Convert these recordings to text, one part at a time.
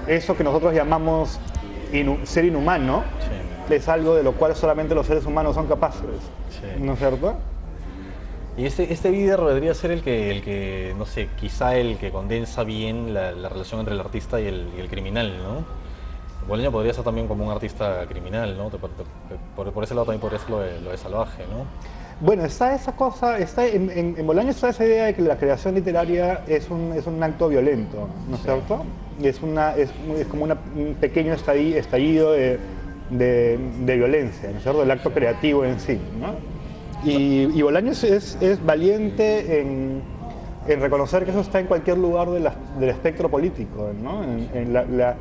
eso que nosotros llamamos ser inhumano, sí, es algo de lo cual solamente los seres humanos son capaces, sí, ¿no es cierto? Y este vídeo debería ser el que, no sé, quizá el que condensa bien la relación entre el artista y el criminal, ¿no? Bolaño podría ser también como un artista criminal, ¿no? Por ese lado también podría ser lo de Salvaje, ¿no? Bueno, está esa cosa, en Bolaño está esa idea de que la creación literaria es un acto violento, ¿no es cierto? Y es como un pequeño estallido de violencia, ¿no es cierto? El acto creativo en sí, ¿no? Y Bolaño es valiente en reconocer que eso está en cualquier lugar del espectro político, ¿no? En la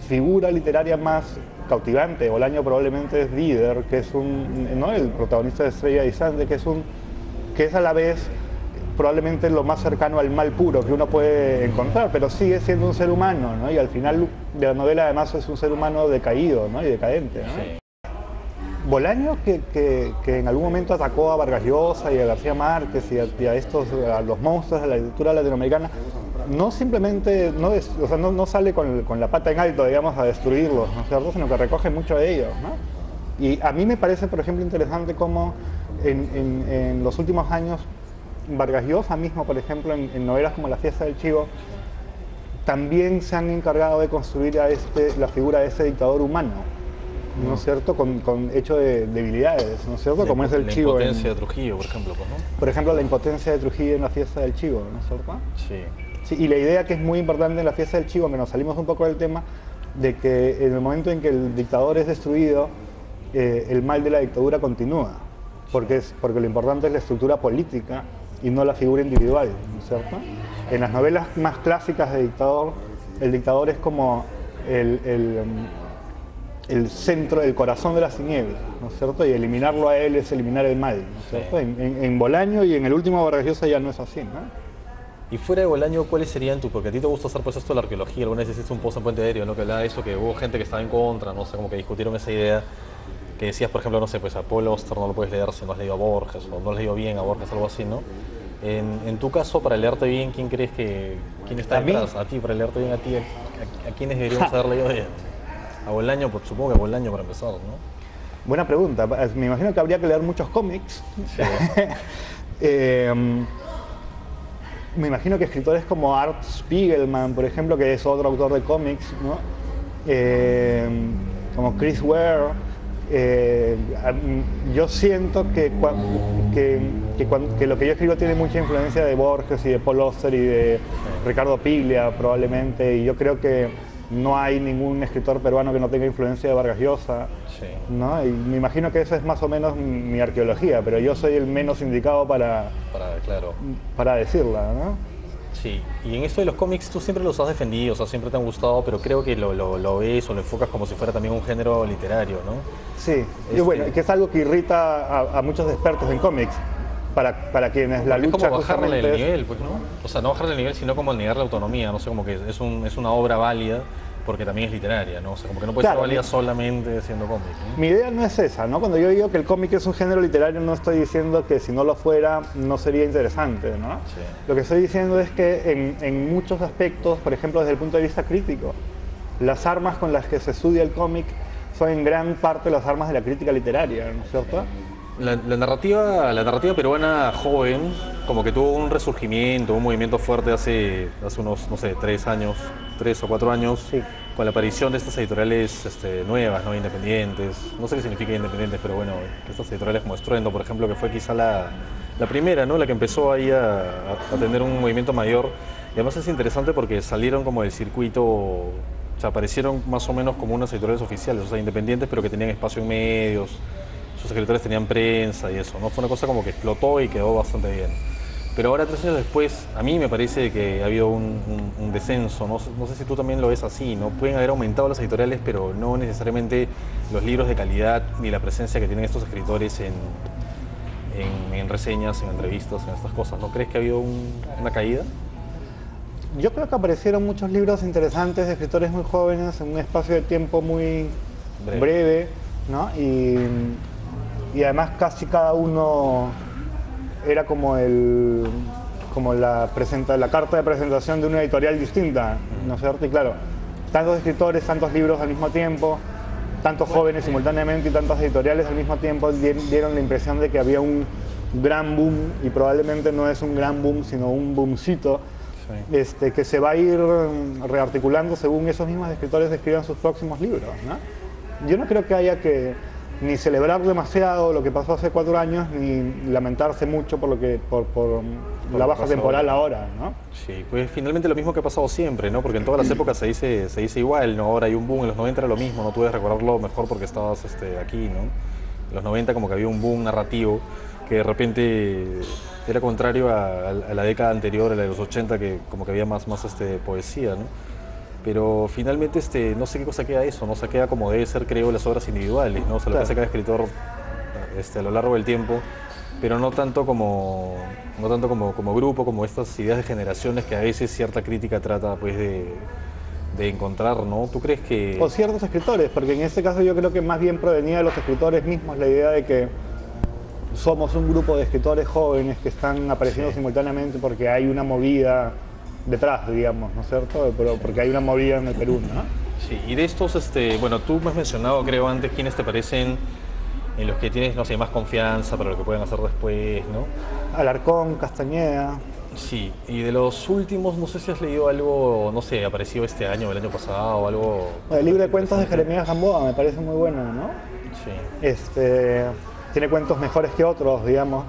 figura literaria más cautivante de Bolaño probablemente es Dider, que es ¿no? el protagonista de Estrella Distante, que es a la vez probablemente lo más cercano al mal puro que uno puede encontrar, pero sigue siendo un ser humano, ¿no? Y al final de la novela además es un ser humano decaído, ¿no? Y decadente, ¿no? Sí. Bolaño, que en algún momento atacó a Vargas Llosa y a García Márquez y a los monstruos de la literatura latinoamericana, no simplemente, no sale con la pata en alto, digamos, a destruirlos, ¿no es cierto?, sino que recoge mucho de ellos, ¿no? Y a mí me parece, por ejemplo, interesante cómo en los últimos años Vargas Llosa mismo, por ejemplo, en novelas como La fiesta del chivo, también se han encargado de construir la figura de ese dictador humano, ¿no es cierto?, con hecho de debilidades, ¿no es cierto?, como es el chivo. La impotencia de Trujillo, por ejemplo, ¿no? Por ejemplo, la impotencia de Trujillo en La fiesta del chivo, ¿no es cierto? Sí. Sí, y la idea que es muy importante en La fiesta del chivo, que nos salimos un poco del tema, de que en el momento en que el dictador es destruido, el mal de la dictadura continúa, porque lo importante es la estructura política y no la figura individual, ¿no es cierto? En las novelas más clásicas de dictador, el dictador es como el centro, el corazón de las tinieblas, ¿no es cierto? Y eliminarlo a él es eliminar el mal, ¿no es cierto? Sí. En Bolaño y en el último Vargas Llosa ya no es así, ¿no? Y fuera de Bolaño, ¿cuáles serían porque a ti te gusta hacer pues esto de la arqueología? Alguna vez hiciste un post en Puente Aéreo, ¿no? Que hablaba de eso, que hubo gente que estaba en contra, no sé, como que discutieron esa idea, que decías, por ejemplo, no sé, pues a Paul Auster no lo puedes leer si no has leído a Borges, o no has leído bien a Borges, algo así, ¿no? En tu caso, para leerte bien, ¿quién crees quién está detrás? ¿A ti, para leerte bien a ti, a quiénes deberíamos haber leído bien? A Bolaño, pues, supongo que a Bolaño para empezar, ¿no? Buena pregunta. Me imagino que habría que leer muchos cómics. Sí. Me imagino que escritores como Art Spiegelman, por ejemplo, que es otro autor de cómics, ¿no? Como Chris Ware. Yo siento que lo que yo escribo tiene mucha influencia de Borges y de Paul Auster y de Ricardo Piglia, probablemente, y yo creo que no hay ningún escritor peruano que no tenga influencia de Vargas Llosa, sí, ¿no? Y me imagino que esa es más o menos mi arqueología, pero yo soy el menos indicado para decirla, ¿no? Sí, y en esto de los cómics tú siempre los has defendido, o sea, siempre te han gustado, pero creo que lo ves o lo enfocas como si fuera también un género literario, ¿no? Sí, y bueno, que es algo que irrita a muchos expertos en cómics, para quienes la lucha es como bajarle el nivel, pues, ¿no? O sea, no bajarle el nivel, sino como negar la autonomía, no sé, como que es una obra válida, porque también es literaria, ¿no? O sea, como que no puede ser válida solamente siendo cómic, ¿no? Mi idea no es esa, ¿no? Cuando yo digo que el cómic es un género literario, no estoy diciendo que si no lo fuera, no sería interesante, ¿no? Sí. Lo que estoy diciendo es que en muchos aspectos, por ejemplo, desde el punto de vista crítico, las armas con las que se estudia el cómic son en gran parte las armas de la crítica literaria, ¿no es cierto? La narrativa peruana joven como que tuvo un resurgimiento, un movimiento fuerte hace unos, no sé, 3 o 4 años, sí, con la aparición de estas editoriales nuevas, ¿no? Independientes. No sé qué significa independientes, pero bueno, estas editoriales como Estruendo, por ejemplo, que fue quizá la primera, ¿no? La que empezó ahí a tener un movimiento mayor. Y además es interesante porque salieron como del circuito, o sea, aparecieron más o menos como unas editoriales oficiales, o sea, independientes, pero que tenían espacio en medios. Sus escritores tenían prensa y eso, ¿no? Fue una cosa como que explotó y quedó bastante bien. Pero ahora, 3 años después, a mí me parece que ha habido un descenso, no sé si tú también lo ves así, ¿no? Pueden haber aumentado las editoriales, pero no necesariamente los libros de calidad ni la presencia que tienen estos escritores en reseñas, en entrevistas, en estas cosas. ¿No crees que ha habido una caída? Yo creo que aparecieron muchos libros interesantes de escritores muy jóvenes en un espacio de tiempo muy breve, ¿no? Y además casi cada uno era como como la carta de presentación de una editorial distinta, ¿no es cierto? Y claro, tantos escritores, tantos libros al mismo tiempo, tantos jóvenes simultáneamente y tantas editoriales al mismo tiempo dieron la impresión de que había un gran boom, y probablemente no es un gran boom, sino un boomcito, que se va a ir rearticulando según esos mismos escritores escriban sus próximos libros, ¿no? Yo no creo que haya que ni celebrar demasiado lo que pasó hace 4 años, ni lamentarse mucho por la baja temporal ahora, ¿no? Sí, pues finalmente lo mismo que ha pasado siempre, ¿no? Porque en todas las épocas se dice igual, ¿no? Ahora hay un boom, en los 90 era lo mismo, no puedes recordarlo mejor porque estabas aquí, ¿no? En los 90 como que había un boom narrativo que de repente era contrario a la década anterior, a la de los 80, que como que había más poesía, ¿no? Pero finalmente no sé qué cosa queda eso, ¿no? O sea, queda como debe ser, creo, las obras individuales, ¿no? O sea, lo que hace cada escritor a lo largo del tiempo, pero no tanto como grupo, como estas ideas de generaciones que a veces cierta crítica trata pues de encontrar, ¿no? ¿Tú crees que...? O ciertos escritores, porque en este caso yo creo que más bien provenía de los escritores mismos la idea de que somos un grupo de escritores jóvenes que están apareciendo simultáneamente porque hay una movida detrás, digamos, ¿no es cierto? Pero porque hay una movida en el Perú, ¿no? Sí, y de estos, bueno, tú me has mencionado, creo, antes, quiénes te parecen en los que tienes, no sé, más confianza para lo que pueden hacer después, ¿no? Alarcón, Castañeda. Sí, y de los últimos, no sé si has leído algo, no sé, apareció este año o el año pasado o algo... El libro de cuentos de Jeremías Gamboa me parece muy bueno, ¿no? Sí. Tiene cuentos mejores que otros, digamos,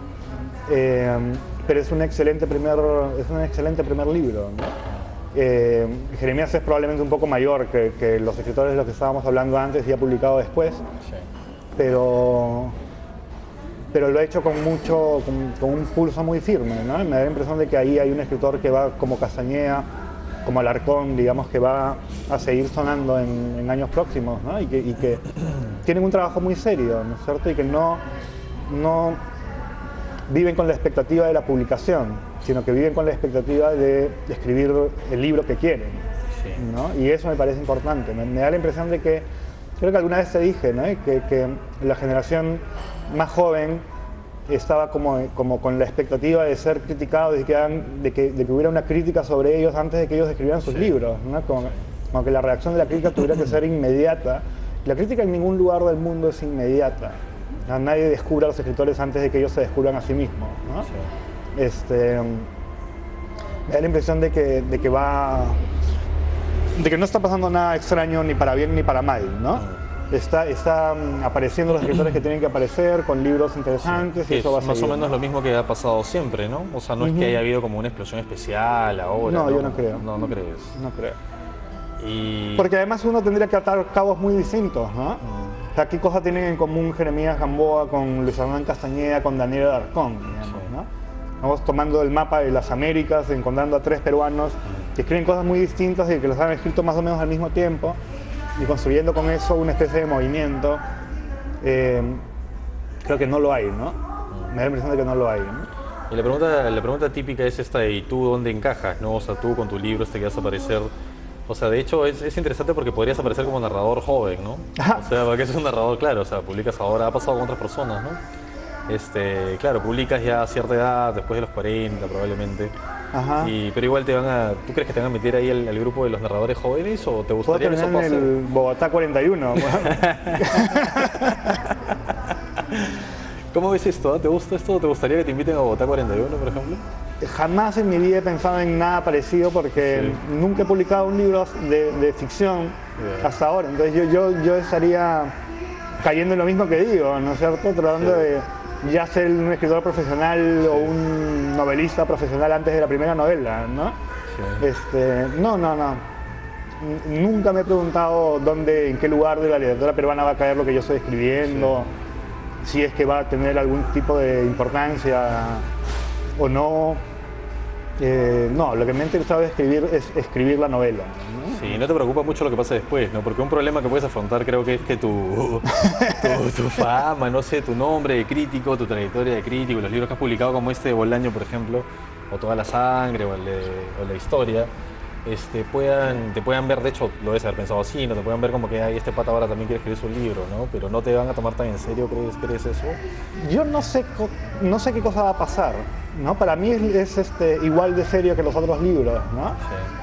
pero es un excelente primer libro, ¿no? Jeremías es probablemente un poco mayor que los escritores de los que estábamos hablando antes y ha publicado después, Sí. pero lo ha hecho con un pulso muy firme, ¿no? Me da la impresión de que ahí hay un escritor que va como Castañeda, como Alarcón, digamos, que va a seguir sonando en años próximos, ¿no? Y que tienen un trabajo muy serio, ¿no es cierto? Y que no viven con la expectativa de la publicación, sino que viven con la expectativa de escribir el libro que quieren, ¿no? Y eso me parece importante. Me da la impresión de que, creo que alguna vez te dije, ¿no? que la generación más joven estaba como con la expectativa de ser criticados y de que hubiera una crítica sobre ellos antes de que ellos escribieran sus libros, ¿no? Como que la reacción de la crítica tuviera que ser inmediata. La crítica en ningún lugar del mundo es inmediata. Nadie descubre a los escritores antes de que ellos se descubran a sí mismos, ¿no? Sí. Me da la impresión de que no está pasando nada extraño ni para bien ni para mal, ¿no? Están apareciendo los escritores que tienen que aparecer con libros interesantes, y eso va a seguir, más o menos lo mismo que ha pasado siempre, ¿no? O sea, no es que haya habido como una explosión especial ahora. No, yo no creo. No crees. No creo. Porque además uno tendría que atar cabos muy distintos, ¿no? O sea, ¿qué cosas tienen en común Jeremías Gamboa con Luis Hernán Castañeda, con Daniel Alarcón, digamos, ¿no? Vamos tomando el mapa de las Américas, encontrando a 3 peruanos que escriben cosas muy distintas y que los han escrito más o menos al mismo tiempo, y construyendo con eso una especie de movimiento. Creo que no lo hay, ¿no? Me da la impresión de que no lo hay, ¿no? Y la pregunta típica es esta de ¿y tú dónde encajas, no? O sea, tú con tu libro que vas a aparecer... O sea, de hecho es interesante porque podrías aparecer como narrador joven, ¿no? O sea, porque es un narrador, claro, o sea, publicas ahora, ha pasado con otras personas, ¿no? Claro, publicas ya a cierta edad, después de los 40 probablemente. Ajá. Pero igual ¿tú crees que te van a meter ahí al grupo de los narradores jóvenes o te gustaría que eso pase? En el Bogotá 41. ¿Cómo ves esto? ¿Te gusta esto? ¿Te gustaría que te inviten a Bogotá 41, por ejemplo? Jamás en mi vida he pensado en nada parecido porque nunca he publicado un libro de ficción hasta ahora. Entonces yo estaría cayendo en lo mismo que digo, ¿no es cierto? Tratando de ya ser un escritor profesional o un novelista profesional antes de la primera novela, ¿no? No. Nunca me he preguntado en qué lugar de la literatura peruana va a caer lo que yo estoy escribiendo, si es que va a tener algún tipo de importancia o no. No, lo que me ha interesado es escribir la novela, ¿no? Sí, no te preocupa mucho lo que pase después, ¿no? Porque un problema que puedes afrontar creo que es que tu fama, no sé, tu nombre de crítico, tu trayectoria de crítico, los libros que has publicado como este de Bolaño, por ejemplo, o Toda la sangre, o la historia, te puedan ver, de hecho lo debes haber pensado así, no te puedan ver como que "Ay, este pata ahora también quiere escribir su libro", ¿no? Pero no te van a tomar tan en serio, ¿crees eso? Yo no sé qué cosa va a pasar, ¿no? Para mí es igual de serio que los otros libros, ¿no? Sí.